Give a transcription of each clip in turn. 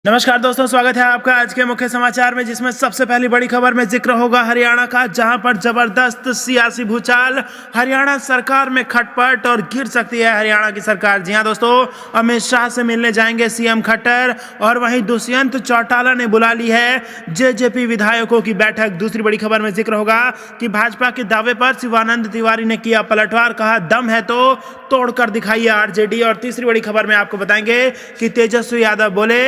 नमस्कार दोस्तों, स्वागत है आपका आज के मुख्य समाचार में, जिसमें सबसे पहली बड़ी खबर में जिक्र होगा हरियाणा का, जहां पर जबरदस्त सियासी भूचाल। हरियाणा सरकार में खटपट और गिर सकती है हरियाणा की सरकार। जी हां दोस्तों, अमित शाह से मिलने जाएंगे सीएम खट्टर, और वहीं दुष्यंत चौटाला ने बुला ली है जेजेपी विधायकों की बैठक। दूसरी बड़ी खबर में जिक्र होगा कि भाजपा के दावे पर शिवानंद तिवारी ने किया पलटवार, कहा दम है तो तोड़कर दिखाइए आरजेडी। और तीसरी बड़ी खबर में आपको बताएंगे कि तेजस्वी यादव बोले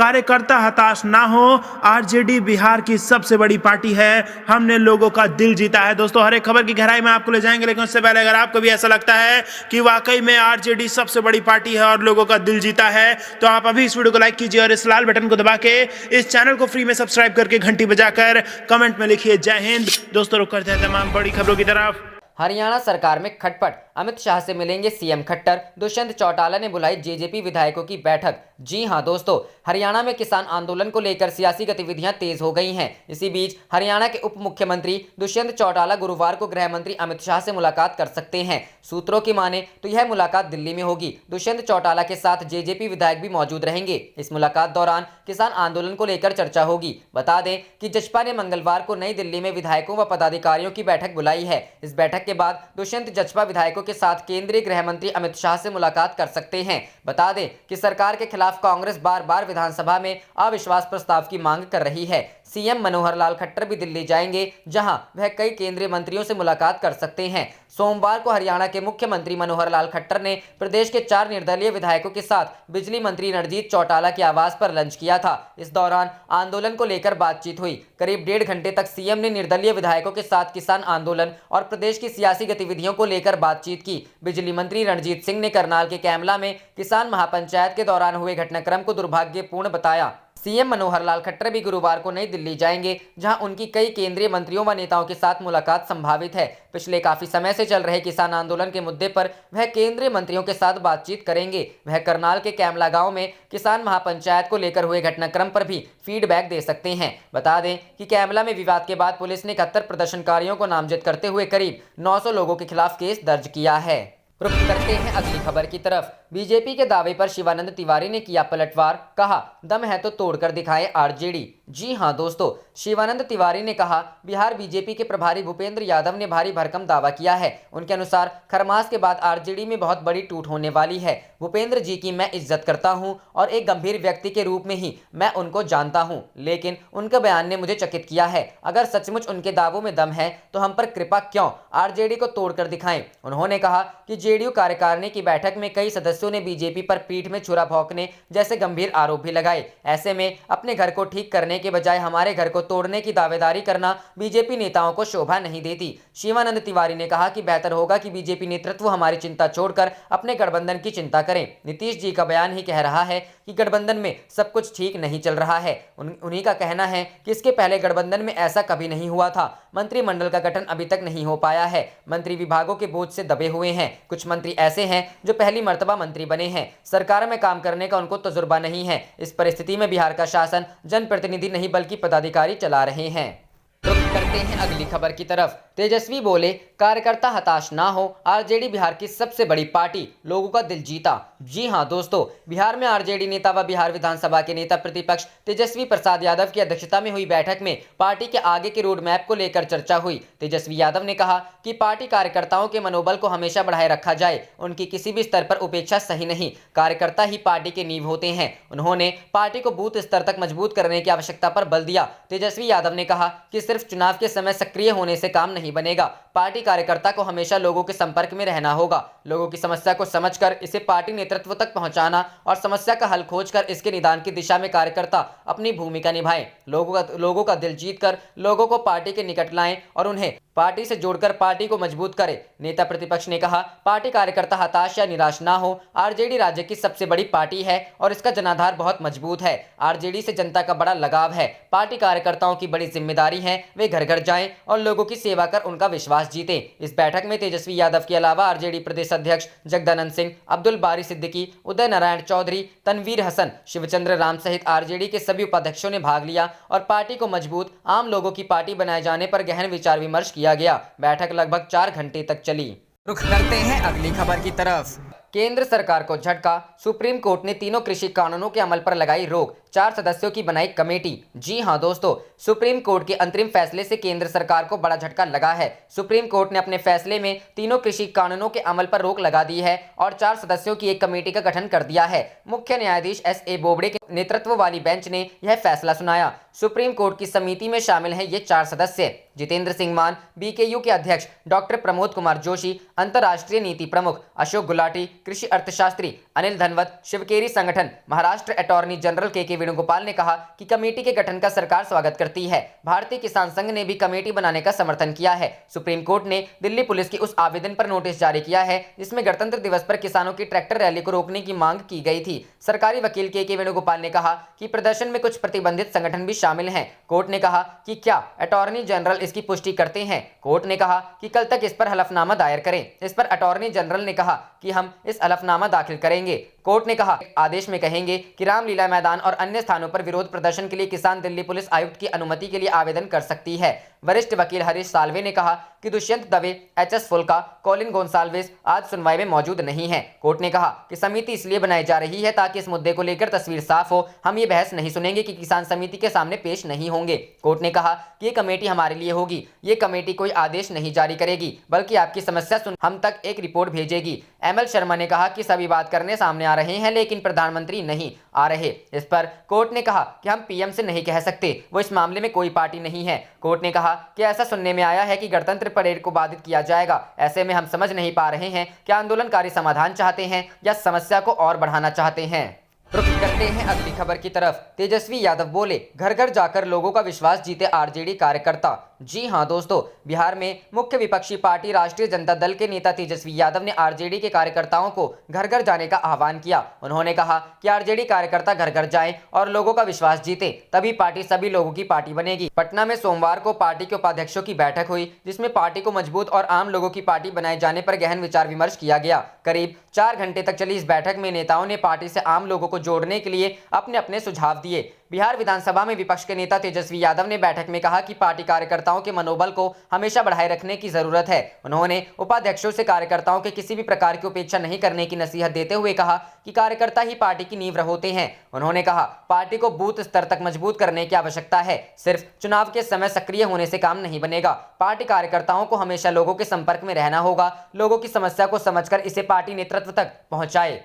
कार्यकर्ता हताश ना हो, आरजेडी बिहार की सबसे बड़ी पार्टी है, हमने लोगों का दिल जीता है। दोस्तों, हर एक खबर की गहराई में आपको ले जाएंगे, लेकिन उससे पहले अगर आपको भी ऐसा लगता है कि वाकई में आरजेडी सबसे बड़ी पार्टी है और लोगों का दिल जीता है, तो आप अभी इस वीडियो को लाइक कीजिए और इस लाल बटन को दबा के इस चैनल को फ्री में सब्सक्राइब करके घंटी बजाकर कमेंट में लिखिए जय हिंद। दोस्तों, रुक करते हैं तमाम बड़ी खबरों की तरफ। हरियाणा सरकार में खटपट, अमित शाह से मिलेंगे सीएम खट्टर, दुष्यंत चौटाला ने बुलाई जेजेपी विधायकों की बैठक। जी हां दोस्तों, हरियाणा में किसान आंदोलन को लेकर सियासी गतिविधियां तेज हो गई हैं। इसी बीच हरियाणा के उप मुख्यमंत्री दुष्यंत चौटाला गुरुवार को गृह मंत्री अमित शाह से मुलाकात कर सकते हैं। सूत्रों की माने तो यह मुलाकात दिल्ली में होगी। दुष्यंत चौटाला के साथ जेजेपी विधायक भी मौजूद रहेंगे। इस मुलाकात दौरान किसान आंदोलन को लेकर चर्चा होगी। बता दें कि जसपा ने मंगलवार को नई दिल्ली में विधायकों व पदाधिकारियों की बैठक बुलाई है। इस बैठक के बाद दुष्यंत जसपा विधायकों के साथ केंद्रीय गृह मंत्री अमित शाह से मुलाकात कर सकते हैं। बता दें कि सरकार के खिलाफ कांग्रेस बार बार विधानसभा में अविश्वास प्रस्ताव की मांग कर रही है। सीएम मनोहर लाल खट्टर भी दिल्ली जाएंगे, जहां वह कई केंद्रीय मंत्रियों से मुलाकात कर सकते हैं। सोमवार को हरियाणा के मुख्यमंत्री मनोहर लाल खट्टर ने प्रदेश के 4 निर्दलीय विधायकों के साथ बिजली मंत्री रणजीत चौटाला के आवास पर लंच किया था। इस दौरान आंदोलन को लेकर बातचीत हुई। करीब 1.5 घंटे तक सीएम ने निर्दलीय विधायकों के साथ किसान आंदोलन और प्रदेश की सियासी गतिविधियों को लेकर बातचीत की। बिजली मंत्री रणजीत सिंह ने करनाल के कैमला में किसान महापंचायत के दौरान हुए घटनाक्रम को दुर्भाग्यपूर्ण बताया। सीएम मनोहर लाल खट्टर भी गुरुवार को नई दिल्ली जाएंगे, जहां उनकी कई केंद्रीय मंत्रियों व नेताओं के साथ मुलाकात संभावित है। पिछले काफी समय से चल रहे किसान आंदोलन के मुद्दे पर वह केंद्रीय मंत्रियों के साथ बातचीत करेंगे। वह करनाल के कैमला गांव में किसान महापंचायत को लेकर हुए घटनाक्रम पर भी फीडबैक दे सकते हैं। बता दें कि कैमला में विवाद के बाद पुलिस ने 71 प्रदर्शनकारियों को नामजद करते हुए करीब 900 लोगों के खिलाफ केस दर्ज किया है। रुख करते हैं अगली खबर की तरफ। बीजेपी के दावे पर शिवानंद तिवारी ने किया पलटवार, कहा दम है तो तोड़कर दिखाए आरजेडी। जी हां दोस्तों, शिवानंद तिवारी ने कहा बिहार बीजेपी के प्रभारी भूपेंद्र यादव ने भारी भरकम दावा किया है। उनके अनुसार खरमास के बाद आरजेडी में बहुत बड़ी टूट होने वाली है। भूपेंद्र जी की मैं इज्जत करता हूं और एक गंभीर व्यक्ति के रूप में ही मैं उनको जानता हूं, लेकिन उनका बयान ने मुझे चकित किया है। अगर सचमुच उनके दावों में दम है तो हम पर कृपा क्यों आरजेडी को तोड़कर दिखाएं। उन्होंने कहा कि जेडीयू कार्यकारिणी की बैठक में कई सदस्यों ने बीजेपी पर पीठ में छुरा भौंकने जैसे गंभीर आरोप भी लगाए। ऐसे में अपने घर को ठीक करने के बजाय हमारे घर को तोड़ने की दावेदारी करना बीजेपी नेताओं को शोभा नहीं देती। शिवानंद तिवारी ने कहा कि बेहतर होगा कि बीजेपी नेतृत्व हमारी चिंता छोड़कर अपने गठबंधन की चिंता करें। नीतीश जी का बयान ही कह रहा है कि गठबंधन में सब कुछ ठीक नहीं चल रहा है। उन्हीं का कहना है कि इसके पहले गठबंधन में ऐसा कभी नहीं हुआ था। मंत्रिमंडल का गठन अभी तक नहीं हो पाया है। मंत्री विभागों के बोझ से दबे हुए हैं। कुछ मंत्री ऐसे हैं जो पहली मर्तबा मंत्री बने हैं। सरकार में काम करने का उनको तजुर्बा नहीं है। इस परिस्थिति में बिहार का शासन जनप्रतिनिधि नहीं बल्कि पदाधिकारी चला रहे हैं। रुख करते हैं अगली खबर की तरफ। तेजस्वी बोले कार्यकर्ता हताश ना हो, आरजेडी बिहार की सबसे बड़ी पार्टी, लोगों का दिल जीता। जी हां दोस्तों, बिहार में आरजेडी नेता व बिहार विधानसभा के नेता प्रतिपक्ष तेजस्वी प्रसाद यादव की अध्यक्षता में हुई बैठक में पार्टी के आगे के रोड मैप को लेकर चर्चा हुई। तेजस्वी यादव ने कहा कि पार्टी कार्यकर्ताओं के मनोबल को हमेशा बढ़ाए रखा जाए, उनकी किसी भी स्तर पर उपेक्षा सही नहीं। कार्यकर्ता ही पार्टी के नींव होते हैं। उन्होंने पार्टी को बूथ स्तर तक मजबूत करने की आवश्यकता पर बल दिया। तेजस्वी यादव ने कहा कि सिर्फ चुनाव के समय सक्रिय होने से काम नहीं बनेगा। पार्टी कार्यकर्ता को हमेशा लोगों के संपर्क में रहना होगा। लोगों की समस्या को समझकर इसे पार्टी नेतृत्व तक पहुंचाना और समस्या का हल खोजकर इसके निदान की दिशा में कार्यकर्ता अपनी भूमिका निभाएं। लोगों का दिल जीतकर लोगों को पार्टी के निकट लाएं और उन्हें पार्टी से जोड़कर पार्टी को मजबूत करें। नेता प्रतिपक्ष ने कहा पार्टी कार्यकर्ता हताश या निराश ना हो। आरजेडी राज्य की सबसे बड़ी पार्टी है और इसका जनाधार बहुत मजबूत है। आरजेडी से जनता का बड़ा लगाव है। पार्टी कार्यकर्ताओं की बड़ी जिम्मेदारी है वे घर घर जाएं और लोगों की सेवा कर उनका विश्वास जीतें। इस बैठक में तेजस्वी यादव के अलावा आरजेडी प्रदेश अध्यक्ष जगदानंद सिंह, अब्दुल बारी सिद्दीकी, उदय नारायण चौधरी, तनवीर हसन, शिवचंद्र राम सहित आरजेडी के सभी उपाध्यक्षों ने भाग लिया और पार्टी को मजबूत आम लोगों की पार्टी बनाए जाने पर गहन विचार विमर्श किया गया। बैठक लगभग 4 घंटे तक चली। रुख करते हैं अगली खबर की तरफ। केंद्र सरकार को झटका, सुप्रीम कोर्ट ने तीनों कृषि कानूनों के अमल पर लगाई रोक, 4 सदस्यों की बनाई कमेटी। जी हां दोस्तों, सुप्रीम कोर्ट के अंतरिम फैसले से केंद्र सरकार को बड़ा झटका लगा है। सुप्रीम कोर्ट ने अपने फैसले में तीनों कृषि कानूनों के अमल पर रोक लगा दी है और 4 सदस्यों की एक कमेटी का गठन कर दिया है। मुख्य न्यायाधीश एस.ए. बोबडे के नेतृत्व वाली बेंच ने यह फैसला सुनाया। सुप्रीम कोर्ट की समिति में शामिल हैं ये 4 सदस्य: जितेंद्र सिंह मान, बीकेयू के अध्यक्ष डॉक्टर प्रमोद कुमार जोशी, अंतर्राष्ट्रीय नीति प्रमुख अशोक गुलाटी, कृषि अर्थशास्त्री अनिल धनवत, शिवकेरी संगठन, महाराष्ट्र अटॉर्नी जनरल के वेणुगोपाल ने कहा कि कमेटी के गठन का सरकार स्वागत करती है। भारतीय किसान संघ ने भी कमेटी बनाने का समर्थन किया है। सुप्रीम कोर्ट ने दिल्ली पुलिस की उस आवेदन पर नोटिस जारी किया है जिसमें गणतंत्र दिवस पर किसानों की ट्रैक्टर रैली को रोकने की मांग की गई थी। सरकारी वकील के वेणुगोपाल ने कहा कि प्रदर्शन में कुछ प्रतिबंधित संगठन भी शामिल हैं। कोर्ट ने कहा कि क्या अटॉर्नी जनरल इसकी पुष्टि करते हैं। कोर्ट ने कहा कि कल तक इस पर हलफनामा दायर करें। इस पर अटॉर्नी जनरल ने कहा कि हम इस हलफनामा दाखिल करेंगे। कोर्ट ने कहा आदेश में कहेंगे कि रामलीला मैदान और अन्य स्थानों पर विरोध प्रदर्शन के लिए किसान दिल्ली पुलिस आयुक्त की अनुमति के लिए आवेदन कर सकती है। वरिष्ठ वकील हरीश साल्वे ने कहा कि दुष्यंत दवे, एच.एस. फुल्का, कॉलिन गोंसाल्वेस आज सुनवाई में मौजूद नहीं है। कोर्ट ने कहा कि समिति इसलिए बनाई जा रही है ताकि इस मुद्दे को लेकर तस्वीर साफ हो। हम ये बहस नहीं सुनेंगे कि किसान समिति के सामने पेश नहीं होंगे। कोर्ट ने कहा कि ये कमेटी हमारे लिए होगी। ये कमेटी कोई आदेश नहीं जारी करेगी बल्कि आपकी समस्या सुन हम तक एक रिपोर्ट भेजेगी। एम.एल. शर्मा ने कहा कि सभी बात करने सामने आ रहे हैं लेकिन प्रधानमंत्री नहीं आ रहे। इस पर कोर्ट ने कहा कि हम पीएम से नहीं कह सकते, वो इस मामले में कोई पार्टी नहीं है। कोर्ट ने कहा कि ऐसा सुनने में आया है कि गणतंत्र परेड को बाधित किया जाएगा। ऐसे में हम समझ नहीं पा रहे हैं कि आंदोलनकारी समाधान चाहते हैं या समस्या को और बढ़ाना चाहते हैं। रुख करते हैं अगली खबर की तरफ। तेजस्वी यादव बोले, घर घर जाकर लोगों का विश्वास जीते आरजेडी कार्यकर्ता। जी हां दोस्तों, बिहार में मुख्य विपक्षी पार्टी राष्ट्रीय जनता दल के नेता तेजस्वी यादव ने आरजेडी के कार्यकर्ताओं को घर घर जाने का आह्वान किया। उन्होंने कहा कि आरजेडी कार्यकर्ता घर घर जाएं और लोगों का विश्वास जीते, तभी पार्टी सभी लोगों की पार्टी बनेगी। पटना में सोमवार को पार्टी के उपाध्यक्षों की बैठक हुई जिसमें पार्टी को मजबूत और आम लोगों की पार्टी बनाए जाने पर गहन विचार विमर्श किया गया। करीब 4 घंटे तक चली इस बैठक में नेताओं ने पार्टी से आम लोगों को जोड़ने के लिए अपने अपने सुझाव दिए। बिहार विधानसभा में विपक्ष के नेता तेजस्वी यादव ने बैठक में कहा कि पार्टी कार्यकर्ताओं के मनोबल को हमेशा बढ़ाए रखने की जरूरत है। उन्होंने उपाध्यक्षों से कार्यकर्ताओं के किसी भी प्रकार की उपेक्षा नहीं करने की नसीहत देते हुए कहा कि कार्यकर्ता ही पार्टी की नींव होते हैं। उन्होंने कहा पार्टी को बूथ स्तर तक मजबूत करने की आवश्यकता है। सिर्फ चुनाव के समय सक्रिय होने से काम नहीं बनेगा। पार्टी कार्यकर्ताओं को हमेशा लोगों के संपर्क में रहना होगा। लोगों की समस्या को समझकर इसे पार्टी नेतृत्व तक पहुंचाए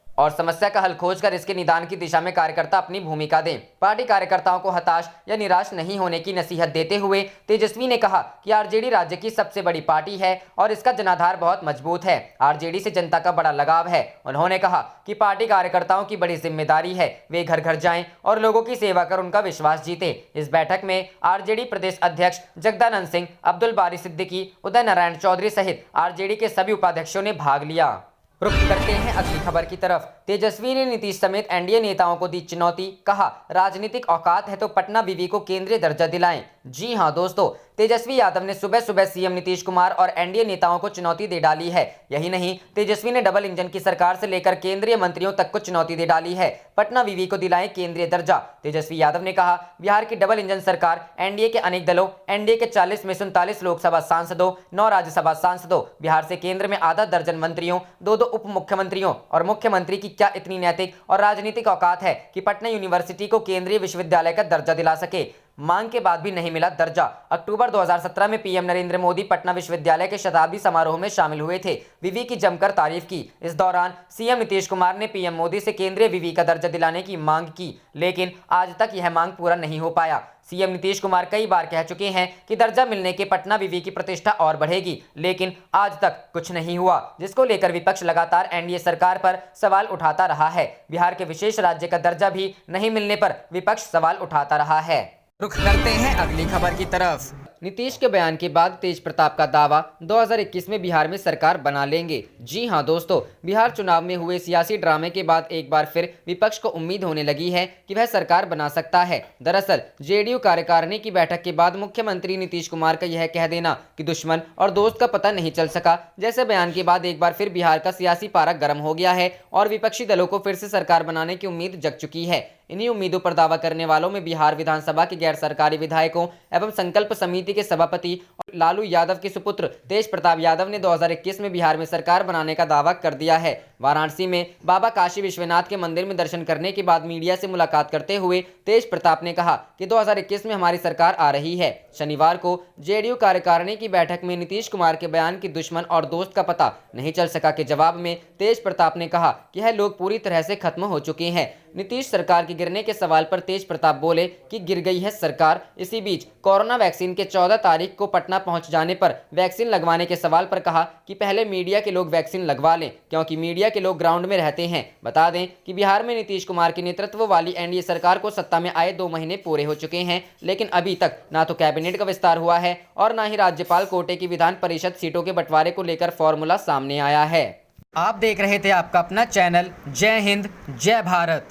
और समस्या का हल खोजकर इसके निदान की दिशा में कार्यकर्ता अपनी भूमिका दें। पार्टी कार्यकर्ताओं को हताश या निराश नहीं होने की नसीहत देते हुए तेजस्वी ने कहा कि आरजेडी राज्य की सबसे बड़ी पार्टी है और इसका जनाधार बहुत मजबूत है। आरजेडी से जनता का बड़ा लगाव है। उन्होंने कहा कि पार्टी कार्यकर्ताओं की बड़ी जिम्मेदारी है, वे घर घर जाएं और लोगों की सेवा कर उनका विश्वास जीते। इस बैठक में आरजेडी प्रदेश अध्यक्ष जगदानंद सिंह, अब्दुल बारी सिद्दीकी, उदय नारायण चौधरी सहित आरजेडी के सभी उपाध्यक्षों ने भाग लिया। रुख करते हैं अगली खबर की तरफ। तेजस्वी ने नीतीश समेत एनडीए नेताओं को दी चुनौती, कहा राजनीतिक औकात है तो पटना विवि को केंद्रीय दर्जा दिलाएं। जी हां दोस्तों, तेजस्वी यादव ने सुबह सुबह सीएम नीतीश कुमार और एनडीए नेताओं को चुनौती दे डाली है। यही नहीं, तेजस्वी ने डबल इंजन की सरकार से लेकर केंद्रीय मंत्रियों तक को चुनौती दे डाली है। पटना विवि को दिलाएं केंद्रीय दर्जा। तेजस्वी यादव ने कहा बिहार की डबल इंजन सरकार एनडीए के अनेक दलों, एनडीए के 40 में 47 लोकसभा सांसदों, 9 राज्यसभा सांसदों, बिहार से केंद्र में आधा दर्जन मंत्रियों, 2 उप मुख्यमंत्रियों और मुख्यमंत्री की क्या इतनी नैतिक और राजनीतिक औकात है कि पटना यूनिवर्सिटी को केंद्रीय विश्वविद्यालय का दर्जा दिला सके। मांग के बाद भी नहीं मिला दर्जा। अक्टूबर 2017 में पीएम नरेंद्र मोदी पटना विश्वविद्यालय के शताब्दी समारोह में शामिल हुए थे। विवि की जमकर तारीफ की। इस दौरान सीएम नीतीश कुमार ने पीएम मोदी से केंद्रीय विवि का दर्जा दिलाने की मांग की, लेकिन आज तक यह मांग पूरा नहीं हो पाया। सीएम नीतीश कुमार कई बार कह चुके हैं कि दर्जा मिलने के पटना विवि की प्रतिष्ठा और बढ़ेगी, लेकिन आज तक कुछ नहीं हुआ, जिसको लेकर विपक्ष लगातार एनडीए सरकार पर सवाल उठाता रहा है। बिहार के विशेष राज्य का दर्जा भी नहीं मिलने पर विपक्ष सवाल उठाता रहा है। रुख करते हैं अगली खबर की तरफ। नीतीश के बयान के बाद तेज प्रताप का दावा, 2021 में बिहार में सरकार बना लेंगे। जी हां दोस्तों, बिहार चुनाव में हुए सियासी ड्रामे के बाद एक बार फिर विपक्ष को उम्मीद होने लगी है कि वह सरकार बना सकता है। दरअसल जेडीयू कार्यकारिणी की बैठक के बाद मुख्यमंत्री नीतीश कुमार का यह कह देना कि दुश्मन और दोस्त का पता नहीं चल सका जैसे बयान के बाद एक बार फिर बिहार का सियासी पारा गर्म हो गया है और विपक्षी दलों को फिर से सरकार बनाने की उम्मीद जग चुकी है। इन्हीं उम्मीदों पर दावा करने वालों में बिहार विधानसभा के गैर सरकारी विधायकों एवं संकल्प समिति के सभापति और लालू यादव के सुपुत्र तेज प्रताप यादव ने 2021 में बिहार में सरकार बनाने का दावा कर दिया है। वाराणसी में बाबा काशी विश्वनाथ के मंदिर में दर्शन करने के बाद मीडिया से मुलाकात करते हुए तेज प्रताप ने कहा कि 2021 में हमारी सरकार आ रही है। शनिवार को जेडीयू कार्यकारिणी की बैठक में नीतीश कुमार के बयान की दुश्मन और दोस्त का पता नहीं चल सका के जवाब में तेज प्रताप ने कहा कि यह लोग पूरी तरह से खत्म हो चुके हैं। नीतीश सरकार के गिरने के सवाल पर तेज प्रताप बोले कि गिर गई है सरकार। इसी बीच कोरोना वैक्सीन के 14 तारीख को पटना पहुंच जाने पर वैक्सीन लगवाने के सवाल पर कहा कि पहले मीडिया के लोग वैक्सीन लगवा लें, क्योंकि मीडिया के लोग ग्राउंड में रहते हैं। बता दें कि बिहार में नीतीश कुमार के नेतृत्व वाली एनडीए सरकार को सत्ता में आए 2 महीने पूरे हो चुके हैं, लेकिन अभी तक ना तो कैबिनेट का विस्तार हुआ है और ना ही राज्यपाल कोटे की विधान परिषद सीटों के बंटवारे को लेकर फॉर्मूला सामने आया है। आप देख रहे थे आपका अपना चैनल जय हिंद जय भारत।